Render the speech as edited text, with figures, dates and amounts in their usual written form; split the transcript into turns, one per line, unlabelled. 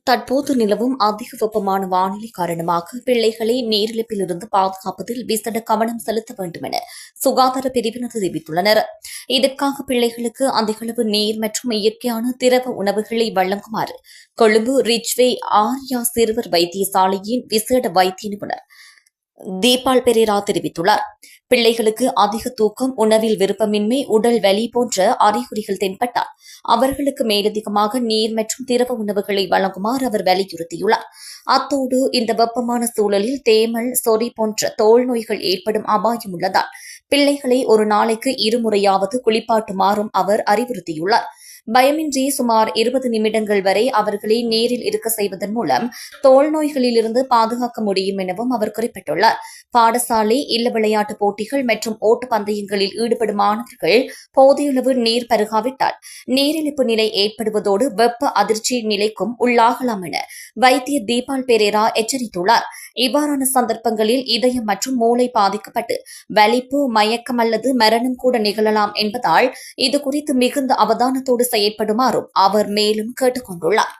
தற்போது நிலவும் அதிக வெப்பமான வானிலை காரணமாக பிள்ளைகளை நீரிழப்பிலிருந்து பாதுகாப்பதில் விசேட கவனம் செலுத்த வேண்டும் என சுகாதார பிரிவினர் தெரிவித்துள்ளனர். இதற்காக பிள்ளைகளுக்கு அதிகளவு நீர் மற்றும் இயற்கையான திரவ உணவுகளை வழங்குமாறு கொழும்பு ரிச்வே ஆர்யா சிறுவர் வைத்தியசாலையின் விசேட வைத்திய நிபுணர் தீபால் பெரேரா தெரிவித்துள்ளார். பிள்ளைகளுக்கு அதிக தூக்கம், உணவில் விருப்பமின்மை, உடல் வலி போன்ற அறிகுறிகள் தென்பட்டால் அவர்களுக்கு மேலதிகமாக நீர் மற்றும் திரவ உணவுகளை வழங்குமாறு அவர் வலியுறுத்தியுள்ளார். அத்தோடு இந்த வெப்பமான சூழலில் தேமல், சொறி போன்ற தோல் நோய்கள் ஏற்படும் அபாயம் உள்ளதால் பிள்ளைகளை ஒரு நாளைக்கு இருமுறையாவது குளிப்பாட்டுமாறும் அவர் அறிவுறுத்தியுள்ளார். பயமின்றி சுமார் 20 நிமிடங்கள் வரை அவர்களை நீரில் இருக்க செய்வதன் மூலம் தோல் நோய்களிலிருந்து பாதுகாக்க முடியும் எனவும் அவர் குறிப்பிட்டுள்ளார். பாடசாலை, இல்ல விளையாட்டுப் போட்டிகள் மற்றும் ஓட்டப்பந்தயங்களில் ஈடுபடும் மாணவர்கள் போதியளவு நீர் பருகாவிட்டால் நீரிழிப்பு நிலை ஏற்படுவதோடு வெப்ப அதிர்ச்சி நிலைக்கும் உள்ளாகலாம் என வைத்தியர் தீபால் பெரேரா எச்சரித்துள்ளார். இவ்வாறான சந்தர்ப்பங்களில் இதயம் மற்றும் மூளை பாதிக்கப்பட்டு வலிப்பு, மயக்கம் அல்லது மரணம் கூட நிகழலாம் என்பதால் இதுகுறித்து மிகுந்த அவதானத்தோடு செயற்படுமாறும் அவர் மேலும் கேட்டுக் கொண்டுள்ளார்.